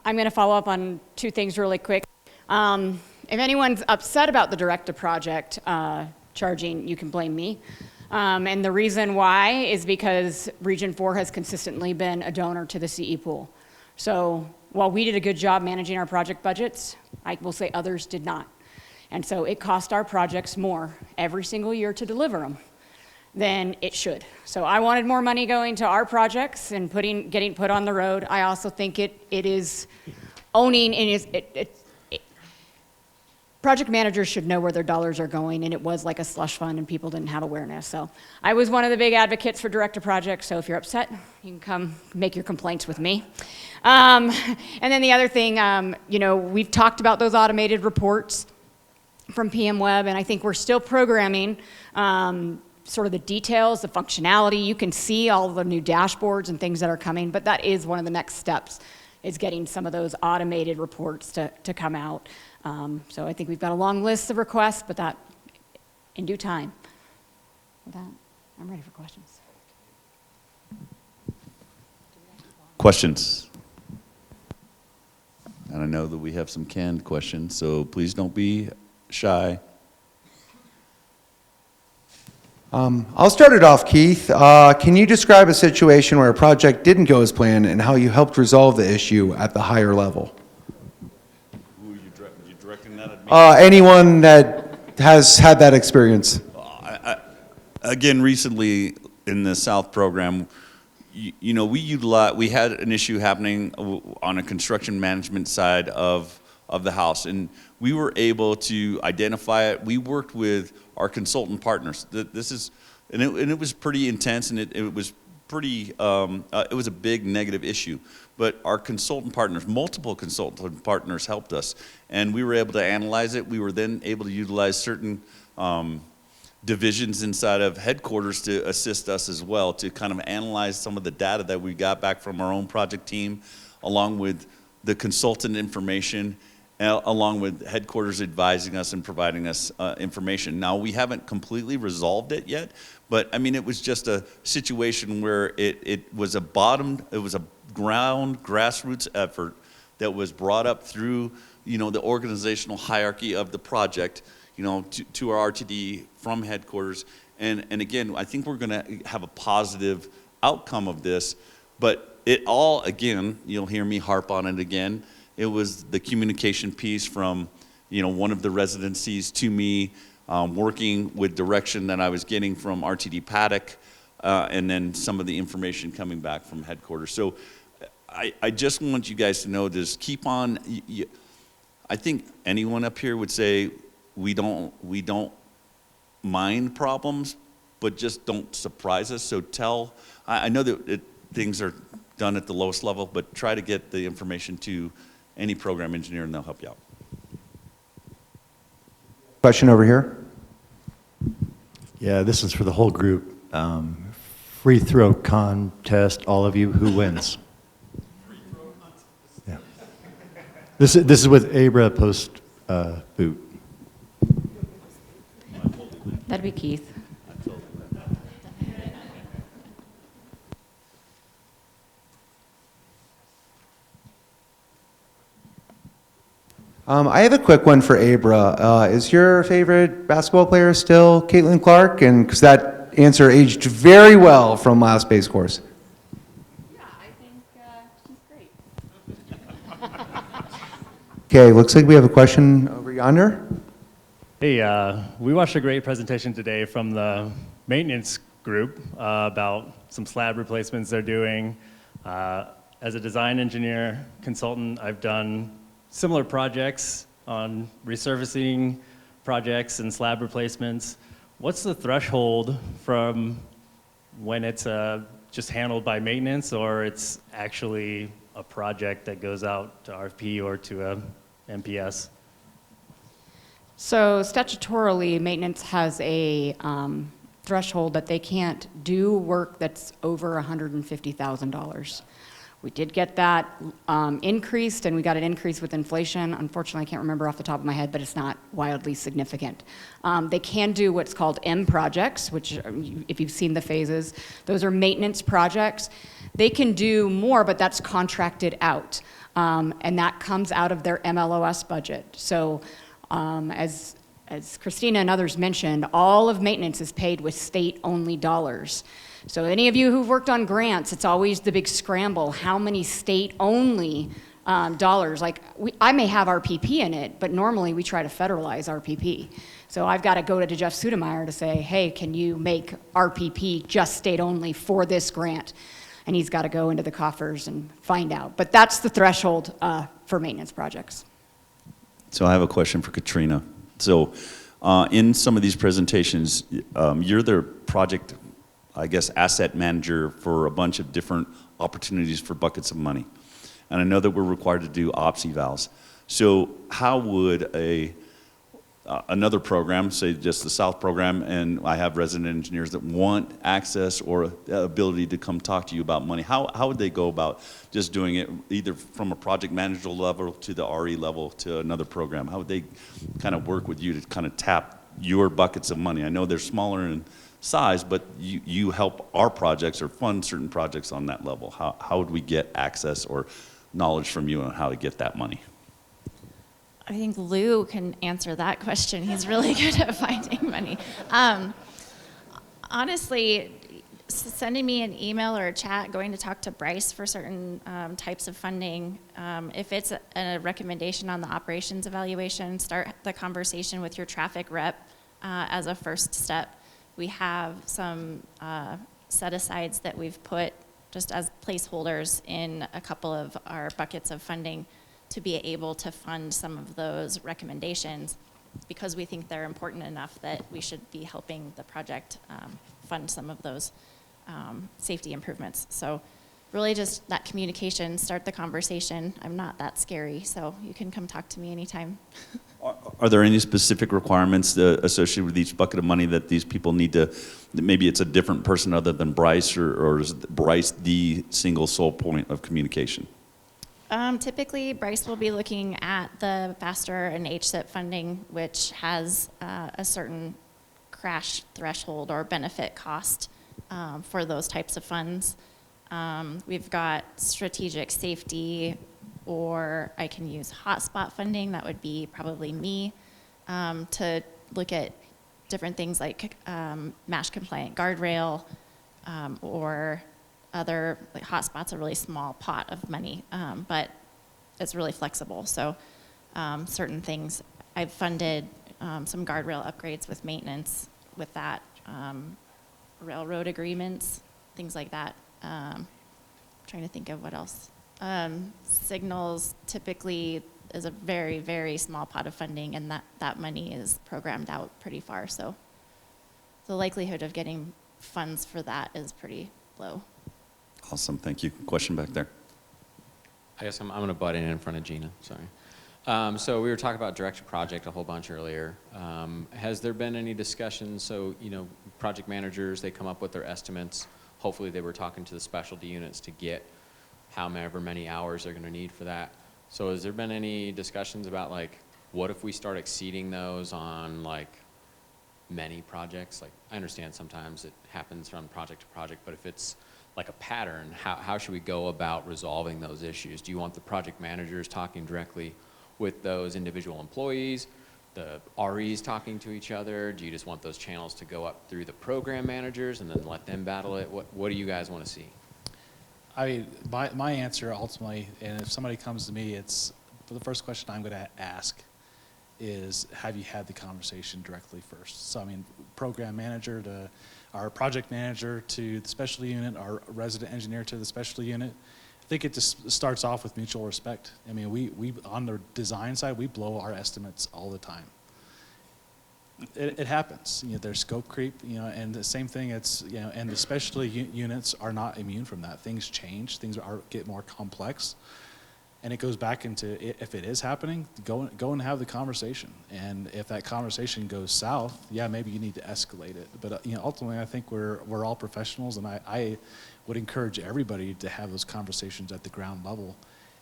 I'm going to follow up on two things really quick. If anyone's upset about the Directa project charging, you can blame me. And the reason why is because Region 4 has consistently been a donor to the CE pool. So while we did a good job managing our project budgets, I will say others did not. And so it cost our projects more every single year to deliver them than it should. So I wanted more money going to our projects and getting put on the road. I also think it is owning, and project managers should know where their dollars are going, and it was like a slush fund and people didn't have awareness. So I was one of the big advocates for Directa projects, so if you're upset, you can come make your complaints with me. And then the other thing, we've talked about those automated reports from PM Web, and I think we're still programming sort of the details, the functionality. You can see all the new dashboards and things that are coming, but that is one of the next steps, is getting some of those automated reports to come out. So I think we've got a long list of requests, but that in due time. With that, I'm ready for questions. Questions? And I know that we have some canned questions, so please don't be shy. I'll start it off, Keith. Can you describe a situation where a project didn't go as planned and how you helped resolve the issue at the higher level? Who are you directing that at me? Anyone that has had that experience. Again, recently in the South program, we had an issue happening on a construction management side of the house, and we were able to identify it. We worked with our consultant partners. It was pretty intense, and it was pretty. It was a big negative issue. But our consultant partners, multiple consultant partners, helped us, and we were able to analyze it. We were then able to utilize certain divisions inside of headquarters to assist us as well, to kind of analyze some of the data that we got back from our own project team, along with the consultant information, along with headquarters advising us and providing us information. Now, we haven't completely resolved it yet, but I mean, it was just a situation where it was a grassroots effort that was brought up through, the organizational hierarchy of the project, to our RTD from headquarters. And again, I think we're gonna have a positive outcome of this, but it all, again, you'll hear me harp on it again, it was the communication piece from, one of the residencies to me, working with direction that I was getting from RTD Paddock, and then some of the information coming back from headquarters. So I just want you guys to know this, keep on, I think anyone up here would say we don't mind problems, but just don't surprise us. So I know that things are done at the lowest level, but try to get the information to any program engineer and they'll help you out. Question over here. Yeah, this is for the whole group. Free throw contest, all of you, who wins? Yeah. This is with Abra post boot. That'd be Keith. I have a quick one for Abra. Is your favorite basketball player still Caitlin Clark? And because that answer aged very well from last Space Course. Yeah, I think she's great. Okay, looks like we have a question over yonder. Hey, we watched a great presentation today from the maintenance group about some slab replacements they're doing. As a design engineer consultant, I've done similar projects on resurfacing projects and slab replacements. What's the threshold from when it's just handled by maintenance or it's actually a project that goes out to RFP or to a MPS? So statutorily, maintenance has a threshold that they can't do work that's over $150,000. We did get that increased, and we got an increase with inflation. Unfortunately, I can't remember off the top of my head, but it's not wildly significant. They can do what's called M projects, which, if you've seen the phases, those are maintenance projects. They can do more, but that's contracted out. And that comes out of their MLOS budget. So as Christina and others mentioned, all of maintenance is paid with state-only dollars. So any of you who've worked on grants, it's always the big scramble. How many state-only dollars? Like, I may have RPP in it, but normally we try to federalize RPP. So I've got to go to Jeff Sudemeyer to say, hey, can you make RPP just state-only for this grant? And he's got to go into the coffers and find out. But that's the threshold for maintenance projects. So I have a question for Katrina. So in some of these presentations, you're the project, I guess, asset manager for a bunch of different opportunities for buckets of money. And I know that we're required to do ops evals. So how would another program, say just the South program, and I have resident engineers that want access or ability to come talk to you about money, how would they go about just doing it either from a project manager level to the RE level to another program? How would they kind of work with you to kind of tap your buckets of money? I know they're smaller in size, but you help our projects or fund certain projects on that level. How would we get access or knowledge from you on how to get that money? I think Lou can answer that question. He's really good at finding money. Honestly, sending me an email or a chat, going to talk to Bryce for certain types of funding. If it's a recommendation on the operations evaluation, start the conversation with your traffic rep as a first step. We have some set-asides that we've put just as placeholders in a couple of our buckets of funding to be able to fund some of those recommendations because we think they're important enough that we should be helping the project fund some of those safety improvements. So really just that communication, start the conversation. I'm not that scary, so you can come talk to me anytime. Are there any specific requirements associated with each bucket of money that these people need to, maybe it's a different person other than Bryce, or is Bryce the single sole point of communication? Typically, Bryce will be looking at the FASTER and HSIP funding, which has a certain crash threshold or benefit cost for those types of funds. We've got strategic safety, or I can use hotspot funding. That would be probably me to look at different things like MASH compliant guardrail or other, like hotspot's a really small pot of money, but it's really flexible. So certain things, I've funded some guardrail upgrades with maintenance with that, railroad agreements, things like that. Trying to think of what else. Signals typically is a very, very small pot of funding, and that money is programmed out pretty far. So the likelihood of getting funds for that is pretty low. Awesome, thank you. Question back there. I guess I'm going to butt in front of Gina, sorry. So we were talking about direct to project a whole bunch earlier. Has there been any discussion? So, you know, project managers, they come up with their estimates. Hopefully they were talking to the specialty units to get however many hours they're going to need for that. So has there been any discussions about, like, what if we start exceeding those on, like, many projects? Like, I understand sometimes it happens from project to project, but if it's like a pattern, how should we go about resolving those issues? Do you want the project managers talking directly with those individual employees, the REs talking to each other? Do you just want those channels to go up through the program managers and then let them battle it? What do you guys want to see? I mean, my answer ultimately, and if somebody comes to me, it's the first question I'm going to ask is, have you had the conversation directly first? So I mean, program manager to our project manager to the specialty unit, our resident engineer to the specialty unit. I think it just starts off with mutual respect. I mean, we on the design side, we blow our estimates all the time. It happens. You know, there's scope creep. You know, and the same thing. It's, you know, and the specialty units are not immune from that. Things change. Things get more complex. And it goes back into, if it is happening, go and have the conversation. And if that conversation goes south, yeah, maybe you need to escalate it. But you know, ultimately, I think we're all professionals, and I would encourage everybody to have those conversations at the ground level.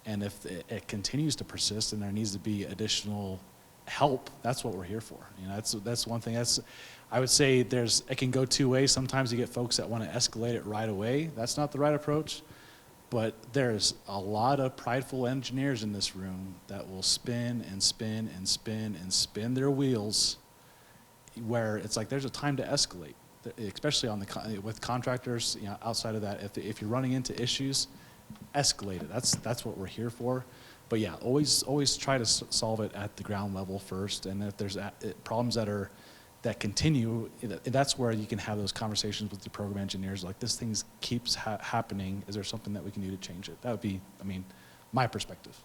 And if it continues to persist and there needs to be additional help, that's what we're here for. You know, that's one thing. I would say it can go two ways. Sometimes you get folks that want to escalate it right away. That's not the right approach. But there's a lot of prideful engineers in this room that will spin and spin and spin and spin their wheels, where it's like there's a time to escalate, especially on with contractors. You know, outside of that, if you're running into issues, escalate it. That's what we're here for. But yeah, always try to solve it at the ground level first. And if there's problems that continue, that's where you can have those conversations with the program engineers. Like, this thing keeps happening. Is there something that we can do to change it? That would be, I mean, my perspective.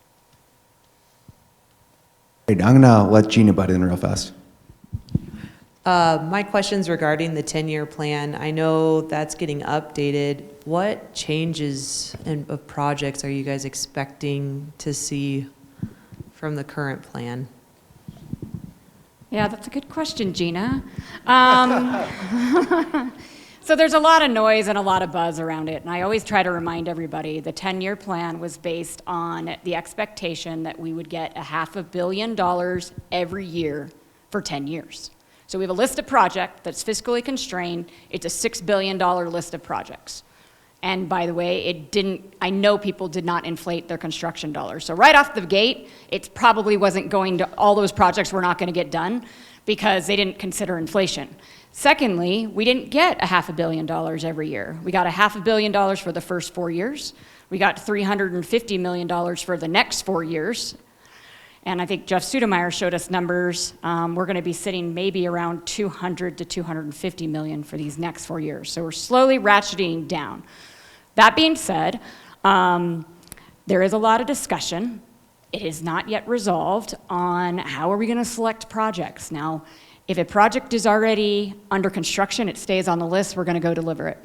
Great, I'm gonna let Gina butt in real fast. My question's regarding the 10-year plan. I know that's getting updated. What changes of projects are you guys expecting to see from the current plan? Yeah, that's a good question, Gina. So there's a lot of noise and a lot of buzz around it, and I always try to remind everybody the 10-year plan was based on the expectation that we would get $500 million every year for 10 years. So we have a list of projects that's fiscally constrained. It's a $6 billion list of projects. And by the way, I know people did not inflate their construction dollars. So right off the gate, it probably wasn't going to, all those projects were not going to get done because they didn't consider inflation. Secondly, we didn't get $500 million every year. We got $500 million for the first 4 years. We got $350 million for the next 4 years. And I think Jeff Sudemeyer showed us numbers. We're going to be sitting maybe around 200 to 250 million for these next 4 years. So we're slowly ratcheting down. That being said, there is a lot of discussion. It is not yet resolved on how are we going to select projects. Now, if a project is already under construction, it stays on the list, we're going to go deliver it.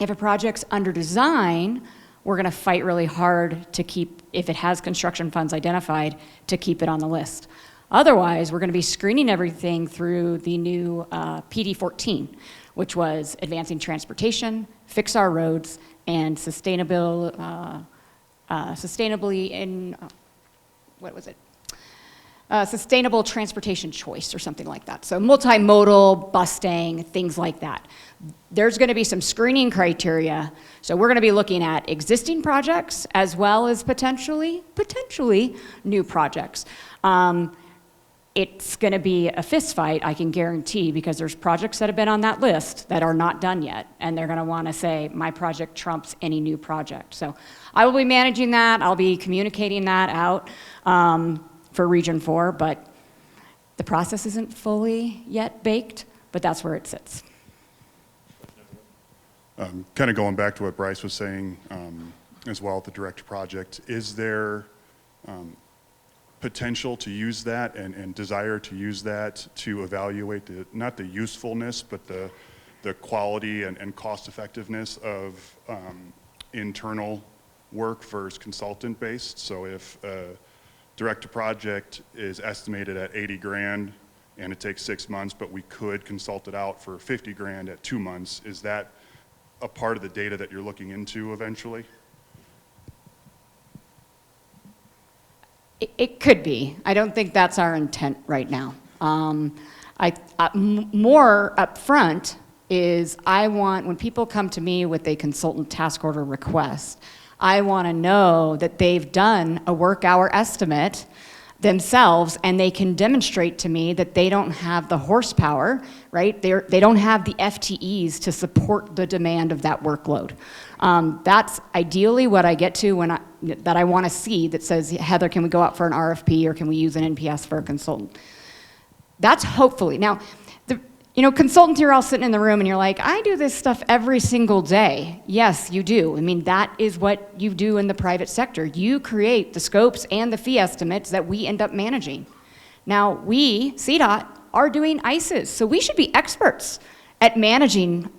If a project's under design, we're going to fight really hard to keep, if it has construction funds identified, to keep it on the list. Otherwise, we're going to be screening everything through the new PD14, which was advancing transportation, fix our roads, and sustainably in, what was it? Sustainable transportation choice or something like that. So multimodal, busting, things like that. There's going to be some screening criteria. So we're going to be looking at existing projects as well as potentially new projects. It's going to be a fist fight, I can guarantee, because there's projects that have been on that list that are not done yet, and they're going to want to say, my project trumps any new project. So I will be managing that. I'll be communicating that out for Region 4, but the process isn't fully yet baked, but that's where it sits. Kind of going back to what Bryce was saying as well at the Director Project, is there potential to use that and desire to use that to evaluate not the usefulness, but the quality and cost effectiveness of internal work versus consultant based? So if Director Project is estimated at 80 grand and it takes 6 months, but we could consult it out for 50 grand at 2 months, is that a part of the data that you're looking into eventually? It could be. I don't think that's our intent right now. More upfront is I want, when people come to me with a consultant task order request, I want to know that they've done a work hour estimate themselves and they can demonstrate to me that they don't have the horsepower, right? They don't have the FTEs to support the demand of that workload. That's ideally what I get to that I want to see that says, Heather, can we go out for an RFP or can we use an NPS for a consultant? That's hopefully. Now, consultants, you're all sitting in the room and you're like, I do this stuff every single day. Yes, you do. I mean, that is what you do in the private sector. You create the scopes and the fee estimates that we end up managing. Now, we, CDOT, are doing ICEs, so we should be experts at managing,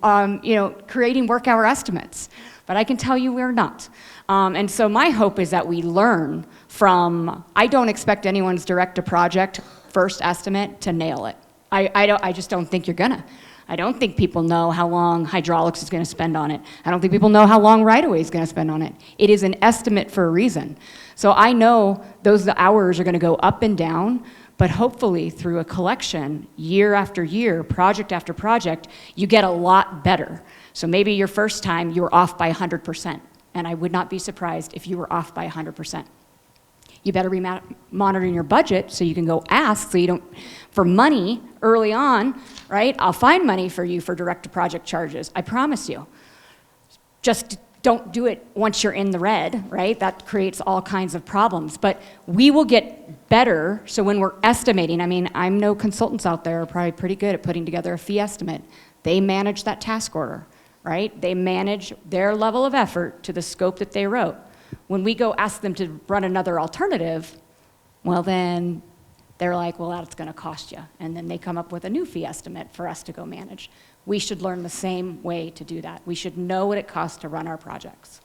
creating work hour estimates. But I can tell you we're not. And so my hope is that we learn from, I don't expect anyone's direct to project first estimate to nail it. I just don't think you're gonna. I don't think people know how long hydraulics is gonna spend on it. I don't think people know how long right-of-way is gonna spend on it. It is an estimate for a reason. So I know those hours are gonna go up and down, but hopefully through a collection, year after year, project after project, you get a lot better. So maybe your first time you were off by 100%. and I would not be surprised if you were off by 100%. You better be monitoring your budget so you can go ask, so you don't, for money early on, right? I'll find money for you for direct-to-project charges, I promise you. Just don't do it once you're in the red, right? That creates all kinds of problems. But we will get better, so when we're estimating, I mean, I know consultants out there are probably pretty good at putting together a fee estimate. They manage that task order, right? They manage their level of effort to the scope that they wrote. When we go ask them to run another alternative, well then, they're like, well, that's gonna cost you. And then they come up with a new fee estimate for us to go manage. We should learn the same way to do that. We should know what it costs to run our projects.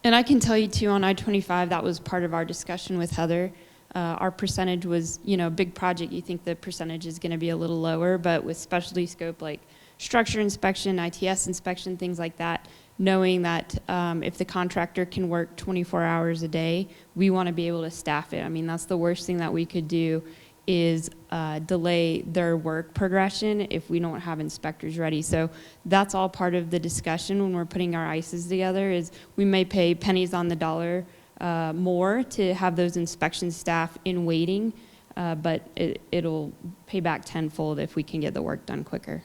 And I can tell you too, on I-25, that was part of our discussion with Heather. Our percentage was, you know, big project, you think the percentage is gonna be a little lower, but with specialty scope like structure inspection, ITS inspection, things like that, knowing that if the contractor can work 24 hours a day, we want to be able to staff it. I mean, that's the worst thing that we could do is delay their work progression if we don't have inspectors ready. So that's all part of the discussion when we're putting our ICEs together, is we may pay pennies on the dollar more to have those inspection staff in waiting, but it'll pay back tenfold if we can get the work done quicker.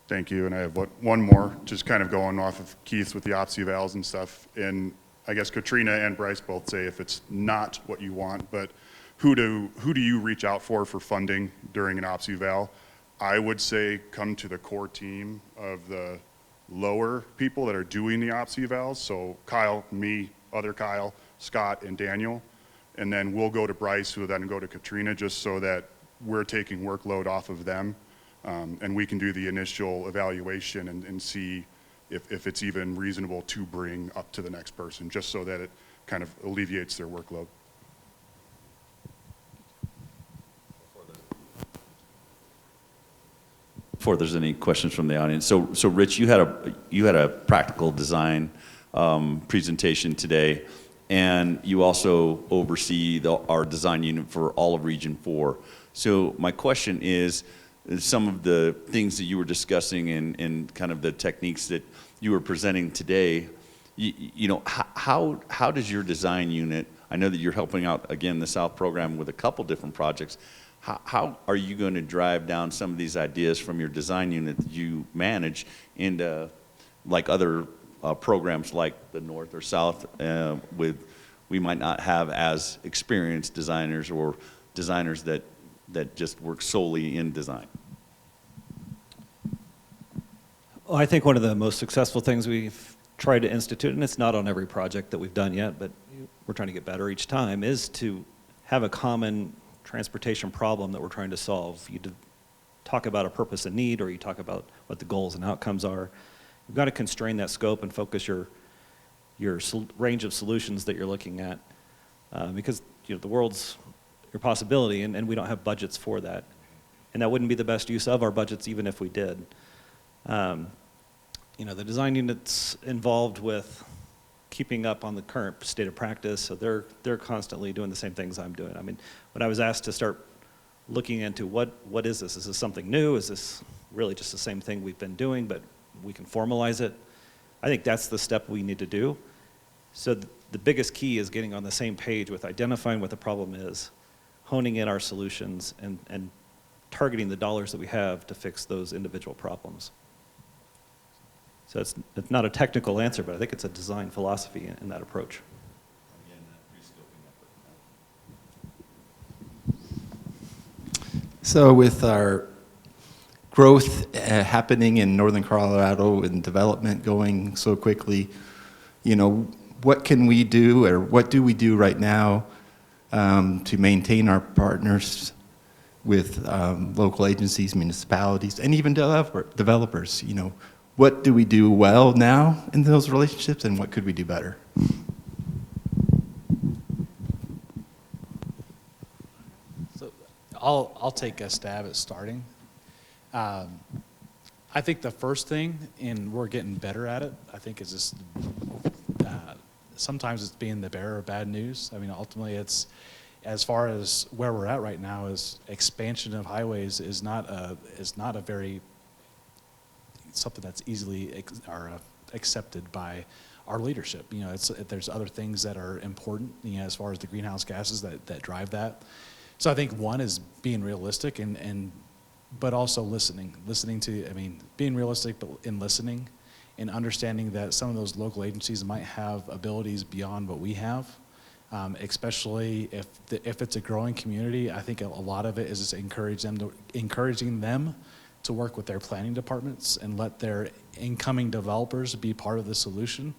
Thank you, and I have one more, just kind of going off of Keith with the OPSI evals and stuff. And I guess Katrina and Bryce both say if it's not what you want, but who do you reach out for funding during an OPSI eval? I would say come to the core team of the lower people that are doing the OPSI evals. So Kyle, me, other Kyle, Scott, and Daniel. And then we'll go to Bryce, who will then go to Katrina, just so that we're taking workload off of them. And we can do the initial evaluation and see if it's even reasonable to bring up to the next person, just so that it kind of alleviates their workload. Before there's any questions from the audience, so Rich, you had a practical design presentation today, and you also oversee our design unit for all of Region 4. So my question is, some of the things that you were discussing and kind of the techniques that you were presenting today, you know, how does your design unit, I know that you're helping out, again, the South program with a couple different projects, how are you going to drive down some of these ideas from your design unit that you manage into like other programs like the North or South we might not have as experienced designers or designers that just work solely in design? Well, I think one of the most successful things we've tried to institute, and it's not on every project that we've done yet, but we're trying to get better each time, is to have a common transportation problem that we're trying to solve. You talk about a purpose and need, or you talk about what the goals and outcomes are. You've got to constrain that scope and focus your range of solutions that you're looking at, because you know the world's your possibility, and we don't have budgets for that. And that wouldn't be the best use of our budgets even if we did. You know, the design unit's involved with keeping up on the current state of practice, so they're constantly doing the same things I'm doing. I mean, when I was asked to start looking into what is this? Is this something new? Is this really just the same thing we've been doing, but we can formalize it? I think that's the step we need to do. So the biggest key is getting on the same page with identifying what the problem is, honing in our solutions, and targeting the dollars that we have to fix those individual problems. So it's not a technical answer, but I think it's a design philosophy in that approach. So with our growth happening in northern Colorado and development going so quickly, you know, what can we do, or what do we do right now to maintain our partners with local agencies, municipalities, and even developers? You know, what do we do well now in those relationships, and what could we do better? So I'll take a stab at starting. I think the first thing, and we're getting better at it, I think is just sometimes it's being the bearer of bad news. I mean, ultimately it's, as far as where we're at right now, is expansion of highways is not a very, something that's easily, or accepted by our leadership. You know, there's other things that are important, you know, as far as the greenhouse gases that drive that. So I think one is being realistic but also listening to, I mean, being realistic, but in listening and understanding that some of those local agencies might have abilities beyond what we have. Especially if it's a growing community, I think a lot of it is just encouraging them to work with their planning departments and let their incoming developers be part of the solution.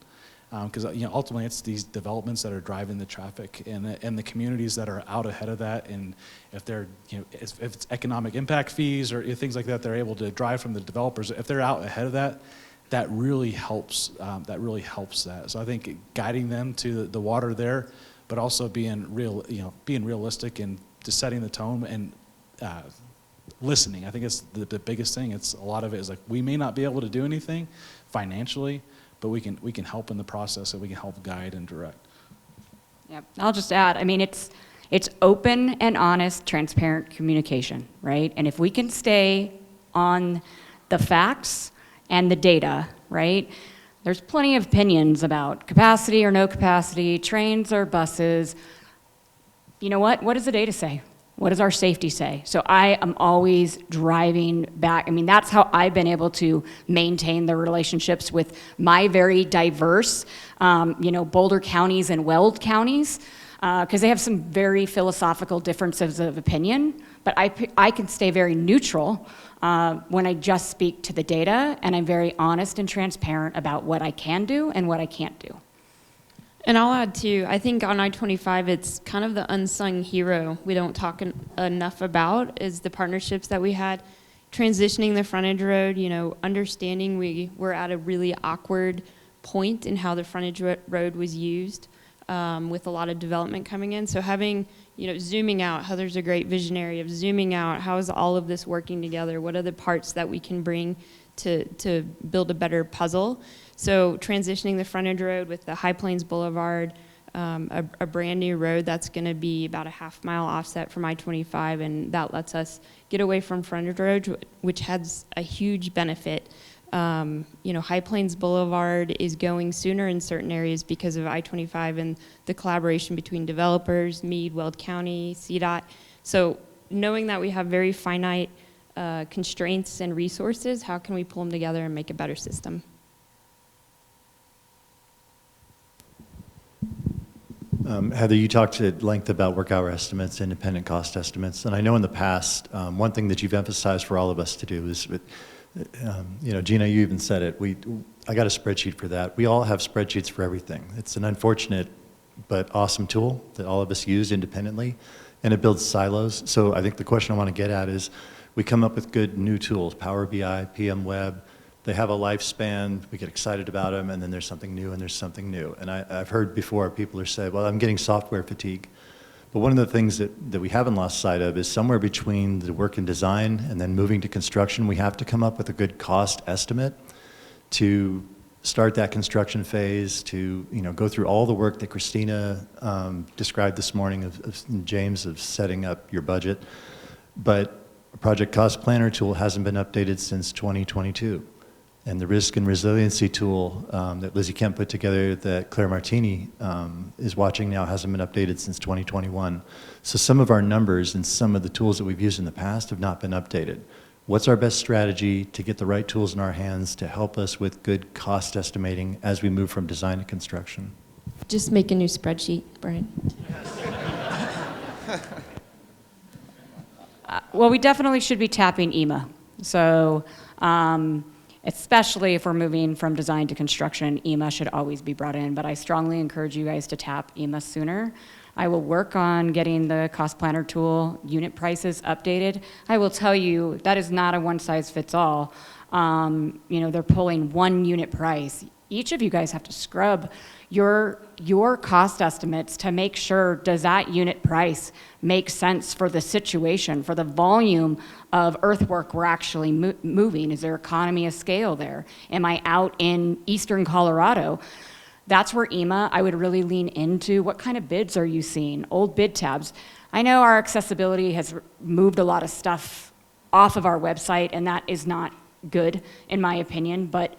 Because you know, ultimately it's these developments that are driving the traffic, and the communities that are out ahead of that, and if they're, you know, if it's economic impact fees or things like that, they're able to drive from the developers. If they're out ahead of that, that really helps. That. So I think guiding them to the water there, but also being realistic and just setting the tone and listening. I think it's the biggest thing. It's a lot of it is like, we may not be able to do anything financially, but we can help in the process, and we can help guide and direct. Yep. I'll just add, I mean, it's open and honest, transparent communication, right? And if we can stay on the facts and the data, right? There's plenty of opinions about capacity or no capacity, trains or buses. You know what? What does the data say? What does our safety say? So I am always driving back. I mean, that's how I've been able to maintain the relationships with my very diverse, Boulder counties and Weld counties, because they have some very philosophical differences of opinion. But I can stay very neutral when I just speak to the data, and I'm very honest and transparent about what I can do and what I can't do. And I'll add too, I think on I-25, it's kind of the unsung hero we don't talk enough about is the partnerships that we had. Transitioning the frontage road, you know, understanding we're at a really awkward point in how the frontage road was used with a lot of development coming in. So having, you know, zooming out, Heather's a great visionary of zooming out, how is all of this working together? What are the parts that we can bring to build a better puzzle? So transitioning the frontage road with the High Plains Boulevard, a brand new road that's going to be about a half-mile offset from I-25, and that lets us get away from frontage road, which has a huge benefit. High Plains Boulevard is going sooner in certain areas because of I-25 and the collaboration between developers, Meade, Weld County, CDOT. So knowing that we have very finite constraints and resources, how can we pull them together and make a better system? Heather, you talked at length about work hour estimates, independent cost estimates, and I know in the past, one thing that you've emphasized for all of us to do is, Gina, you even said it, I got a spreadsheet for that. We all have spreadsheets for everything. It's an unfortunate but awesome tool that all of us use independently, and it builds silos. So I think the question I want to get at is, we come up with good new tools, Power BI, PM Web. They have a lifespan, we get excited about them, and then there's something new and there's something new. And I've heard before people are saying, well, I'm getting software fatigue. But one of the things that we haven't lost sight of is somewhere between the work and design and then moving to construction, we have to come up with a good cost estimate to start that construction phase, to go through all the work that Christina described this morning of James of setting up your budget. But a project cost planner tool hasn't been updated since 2022. And the risk and resiliency tool that Lizzie Kemp put together that Claire Martini is watching now hasn't been updated since 2021. So some of our numbers and some of the tools that we've used in the past have not been updated. What's our best strategy to get the right tools in our hands to help us with good cost estimating as we move from design to construction? Just make a new spreadsheet, Brian. Well, we definitely should be tapping EMA. So, especially if we're moving from design to construction, EMA should always be brought in, but I strongly encourage you guys to tap EMA sooner. I will work on getting the cost planner tool unit prices updated. I will tell you, that is not a one-size-fits-all. They're pulling one unit price. Each of you guys have to scrub your cost estimates to make sure, does that unit price make sense for the situation, for the volume of earthwork we're actually moving? Is there economy of scale there? Am I out in eastern Colorado? That's where EMA, I would really lean into. What kind of bids are you seeing? Old bid tabs. I know our accessibility has moved a lot of stuff off of our website, and that is not good, in my opinion, but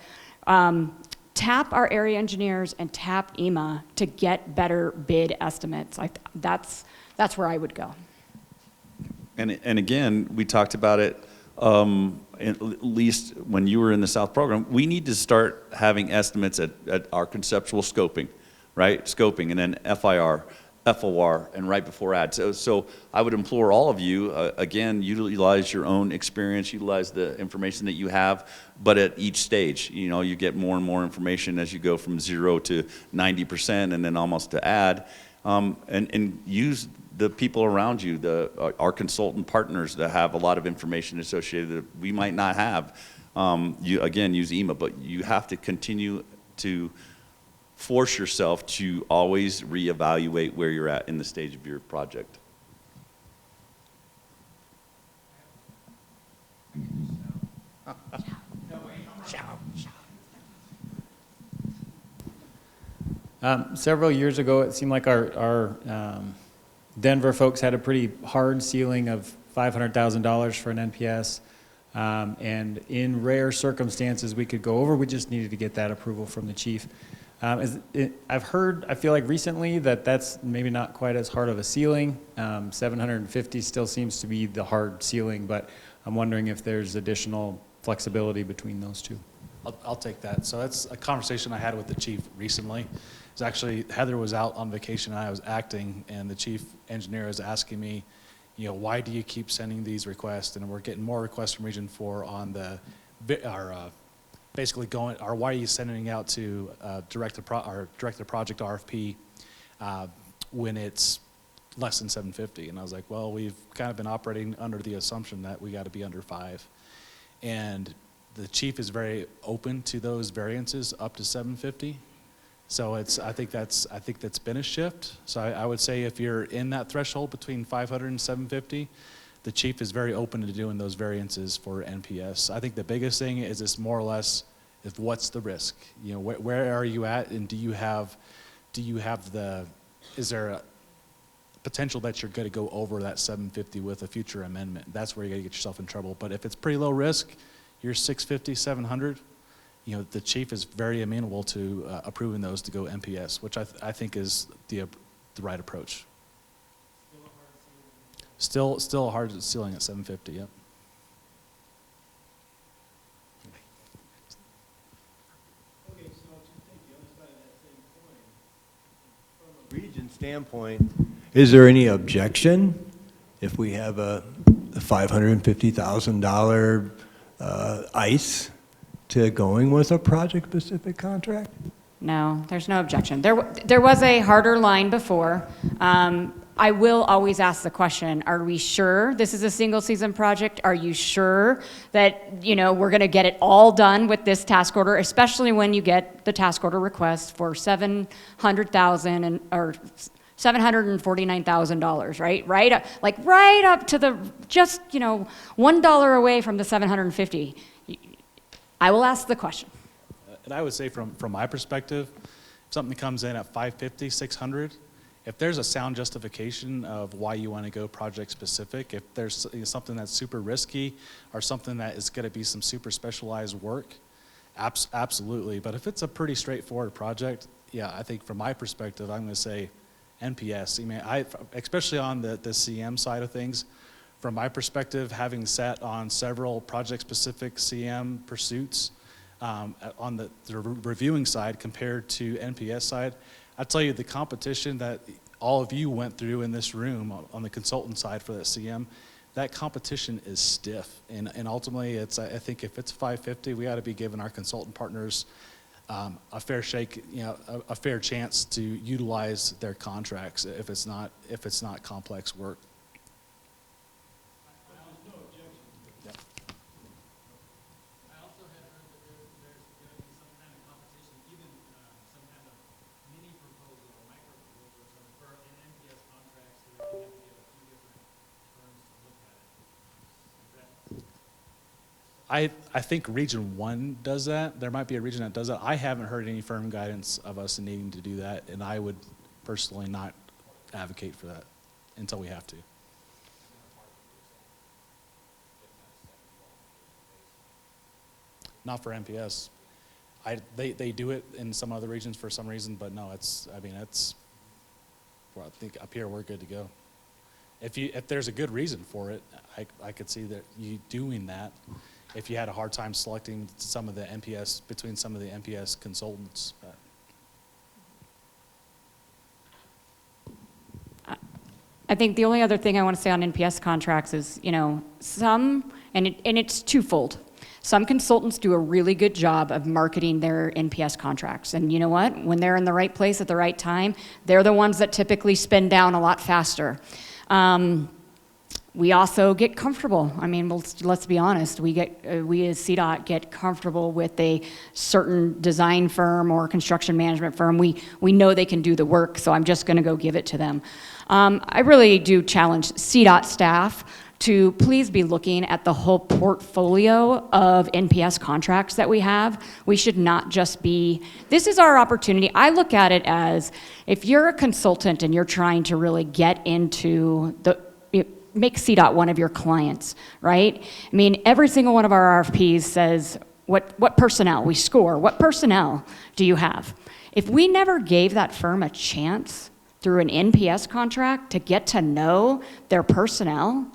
tap our area engineers and tap EMA to get better bid estimates. That's where I would go. And again, we talked about it, at least when you were in the South program, we need to start having estimates at our conceptual scoping, right? Scoping, and then FIR, FOR, and right before add. So I would implore all of you, again, utilize your own experience, utilize the information that you have, but at each stage, you know, you get more and more information as you go from 0 to 90% and then almost to add, and use the people around you, our consultant partners that have a lot of information associated that we might not have. You, again, use EMA, but you have to continue to force yourself to always reevaluate where you're at in the stage of your project. Several years ago, it seemed like our Denver folks had a pretty hard ceiling of $500,000 for an NPS. And in rare circumstances, we could go over. We just needed to get that approval from the chief. I feel like recently that that's maybe not quite as hard of a ceiling. 750 still seems to be the hard ceiling, but I'm wondering if there's additional flexibility between those two. I'll take that. So that's a conversation I had with the chief recently. It's actually, Heather was out on vacation and I was acting, and the chief engineer was asking me, you know, why do you keep sending these requests? And we're getting more requests from Region 4 on basically going, or why are you sending out to direct the project RFP when it's less than 750? And I was like, well, we've kind of been operating under the assumption that we got to be under 5. And the chief is very open to those variances up to 750. So I think that's been a shift. So I would say if you're in that threshold between 500 and 750, the chief is very open to doing those variances for NPS. I think the biggest thing is this more or less is what's the risk? You know, where are you at, and is there a potential that you're going to go over that 750 with a future amendment? That's where you're going to get yourself in trouble. But if it's pretty low risk, you're 650, 700. You know, the chief is very amenable to approving those to go NPS, which I think is the right approach. Still a hard ceiling at 750. Yep. Okay, so to take the other side of that same coin, from a region standpoint, is there any objection if we have a $550,000 ICE to going with a project-specific contract? No, there's no objection. There was a harder line before. I will always ask the question, are we sure this is a single season project? Are you sure that, you know, we're going to get it all done with this task order, especially when you get the task order request for $700,000 or $749,000, right? Right up to the just, you know, $1 away from the 750. I will ask the question. And I would say from my perspective, if something comes in at 550, 600, if there's a sound justification of why you want to go project specific, if there's something that's super risky or something that is going to be some super specialized work, absolutely. But if it's a pretty straightforward project, yeah, I think from my perspective, I'm going to say NPS. I mean, especially on the CM side of things, from my perspective, having sat on several project-specific CM pursuits on the reviewing side compared to NPS side, I tell you the competition that all of you went through in this room on the consultant side for that CM, that competition is stiff. And ultimately, I think if it's 550, we ought to be giving our consultant partners a fair shake, you know, a fair chance to utilize their contracts if it's not complex work. I think Region 1 does that. There might be a region that does that. I haven't heard any firm guidance of us needing to do that, and I would personally not advocate for that until we have to. Not for NPS. They do it in some other regions for some reason, but no, well, I think up here we're good to go. If there's a good reason for it, I could see that you doing that. If you had a hard time selecting between some of the NPS consultants. I think the only other thing I want to say on NPS contracts is, some, and it's twofold. Some consultants do a really good job of marketing their NPS contracts. And you know what? When they're in the right place at the right time, they're the ones that typically spin down a lot faster. We also get comfortable. I mean, let's be honest. We as CDOT get comfortable with a certain design firm or construction management firm. We know they can do the work, so I'm just going to go give it to them. I really do challenge CDOT staff to please be looking at the whole portfolio of NPS contracts that we have. We should not just be, this is our opportunity. I look at it as, if you're a consultant and you're trying to really get into make CDOT one of your clients, right? I mean, every single one of our RFPs says, what personnel, we score, what personnel do you have? If we never gave that firm a chance through an NPS contract to get to know their personnel,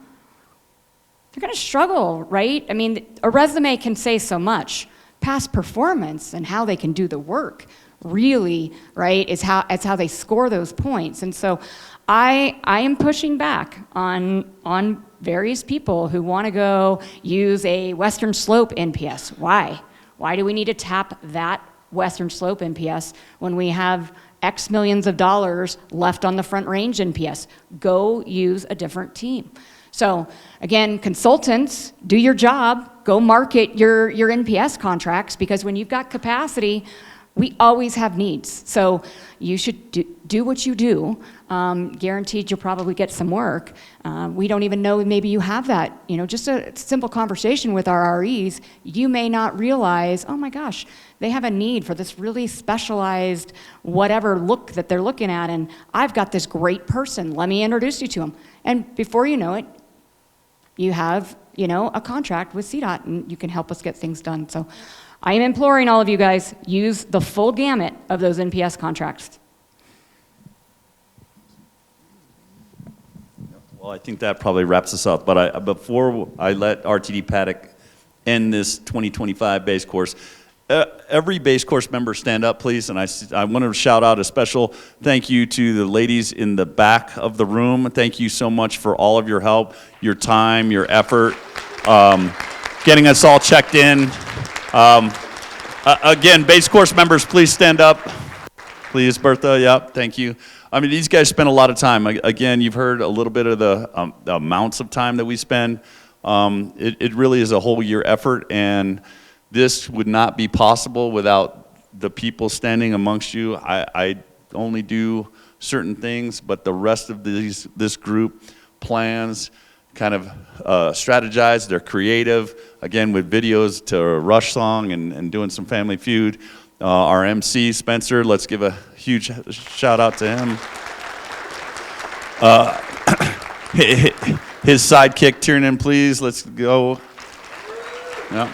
they're going to struggle, right? I mean, a resume can say so much. Past performance and how they can do the work really, right, is how they score those points. And so I am pushing back on various people who want to go use a Western Slope NPS. Why? Why do we need to tap that Western Slope NPS when we have X millions of dollars left on the Front Range NPS? Go use a different team. So again, consultants, do your job, go market your NPS contracts, because when you've got capacity, we always have needs. So you should do what you do. Guaranteed you'll probably get some work. We don't even know maybe you have that. Just a simple conversation with our REs, you may not realize, oh my gosh, they have a need for this really specialized whatever look that they're looking at, and I've got this great person, let me introduce you to them. And before you know it, you have, a contract with CDOT, and you can help us get things done. So I am imploring all of you guys, use the full gamut of those NPS contracts. Well, I think that probably wraps us up. But before I let RTD Paddock end this 2025 base course, every base course member stand up, please. And I want to shout out a special thank you to the ladies in the back of the room. Thank you so much for all of your help, your time, your effort, getting us all checked in. Again, base course members, please stand up. Please, Bertha, yep, thank you. I mean, these guys spend a lot of time. Again, you've heard a little bit of the amounts of time that we spend. It really is a whole year effort, and this would not be possible without the people standing amongst you. I only do certain things, but the rest of this group plans, kind of strategize. They're creative, again, with videos to Rush Song and doing some Family Feud. Our MC, Spencer, let's give a huge shout out to him. His sidekick, Tiernan, please, let's go. Yeah.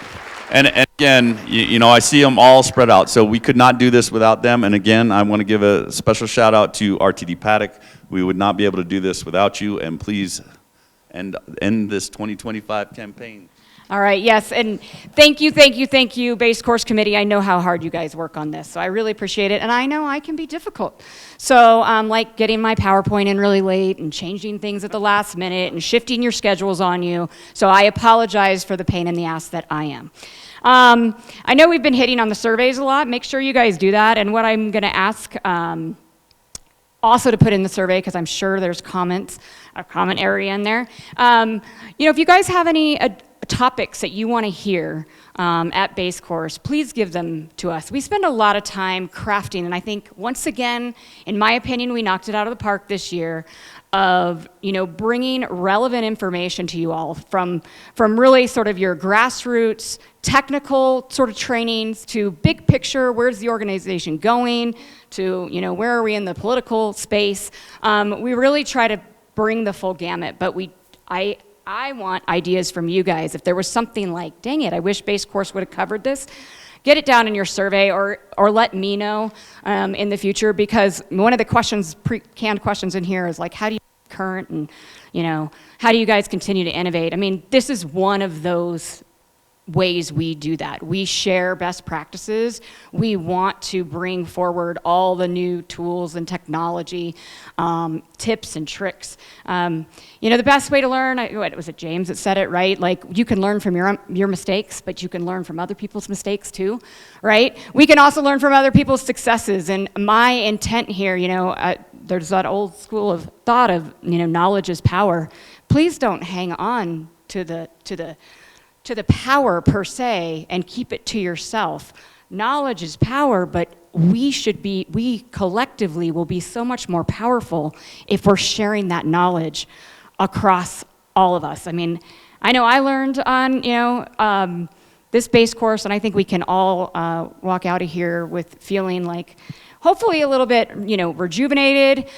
And again, I see them all spread out, so we could not do this without them. And again, I want to give a special shout out to RTD Paddock. We would not be able to do this without you, and please end this 2025 campaign. All right, yes, and thank you, Base Course Committee. I know how hard you guys work on this, so I really appreciate it, and I know I can be difficult. So, like getting my PowerPoint in really late and changing things at the last minute and shifting your schedules on you, so I apologize for the pain in the ass that I am. I know we've been hitting on the surveys a lot. Make sure you guys do that, and what I'm going to ask also to put in the survey, because I'm sure there's a comment area in there. If you guys have any topics that you want to hear at Base Course, please give them to us. We spend a lot of time crafting, and I think, once again, in my opinion, we knocked it out of the park this year of, bringing relevant information to you all from really sort of your grassroots, technical sort of trainings to big picture, where's the organization going, to, where are we in the political space. We really try to bring the full gamut, but I want ideas from you guys. If there was something like, dang it, I wish Base Course would have covered this, get it down in your survey or let me know in the future, because one of the questions, canned questions in here is like, how do you current and, how do you guys continue to innovate? I mean, this is one of those ways we do that. We share best practices. We want to bring forward all the new tools and technology, tips and tricks. The best way to learn, what was it, James that said it, right? Like, you can learn from your mistakes, but you can learn from other people's mistakes too, right? We can also learn from other people's successes. And my intent here, there's that old school of thought of, knowledge is power. Please don't hang on to the power per se and keep it to yourself. Knowledge is power, but we collectively will be so much more powerful if we're sharing that knowledge across all of us. I mean, I know I learned on, this base course, and I think we can all walk out of here with feeling like, hopefully a little bit, rejuvenated.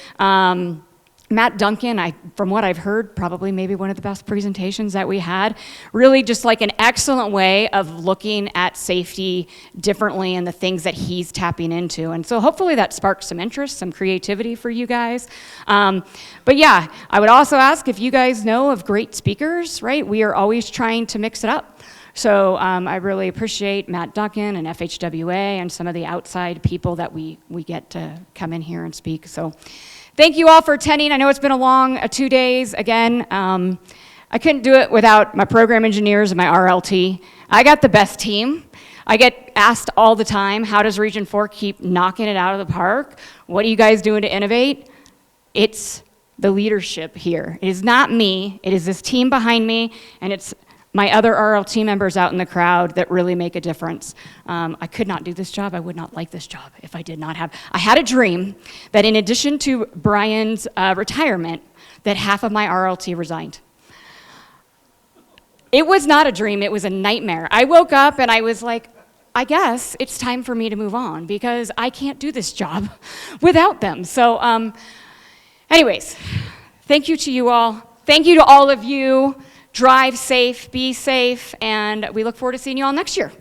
Matt Duncan, from what I've heard, probably maybe one of the best presentations that we had. Really just like an excellent way of looking at safety differently and the things that he's tapping into. And so hopefully that sparks some interest, some creativity for you guys. But yeah, I would also ask if you guys know of great speakers, right? We are always trying to mix it up. So I really appreciate Matt Duncan and FHWA and some of the outside people that we get to come in here and speak. So thank you all for attending. I know it's been a long 2 days. Again, I couldn't do it without my program engineers and my RLT. I got the best team. I get asked all the time, how does Region 4 keep knocking it out of the park? What are you guys doing to innovate? It's the leadership here. It is not me. It is this team behind me, and it's my other RLT members out in the crowd that really make a difference. I could not do this job. I would not like this job if I did not have. I had a dream that in addition to Brian's retirement, that half of my RLT resigned. It was not a dream. It was a nightmare. I woke up and I was like, I guess it's time for me to move on because I can't do this job without them. So anyways, thank you to you all. Thank you to all of you. Drive safe, be safe, and we look forward to seeing you all next year.